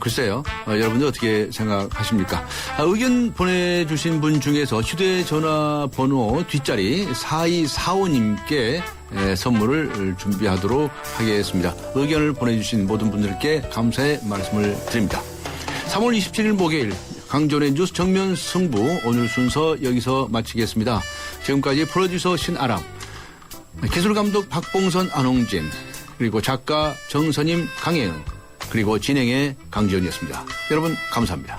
글쎄요. 여러분들 어떻게 생각하십니까? 의견 보내주신 분 중에서 휴대전화 번호 뒷자리 4245님께 선물을 준비하도록 하겠습니다. 의견을 보내주신 모든 분들께 감사의 말씀을 드립니다. 3월 27일 목요일 강존의 뉴스 정면 승부 오늘 순서 여기서 마치겠습니다. 지금까지 프로듀서 신아람, 기술감독 박봉선, 안홍진, 그리고 작가 정선임, 강혜은, 그리고 진행의 강지원이었습니다. 여러분 감사합니다.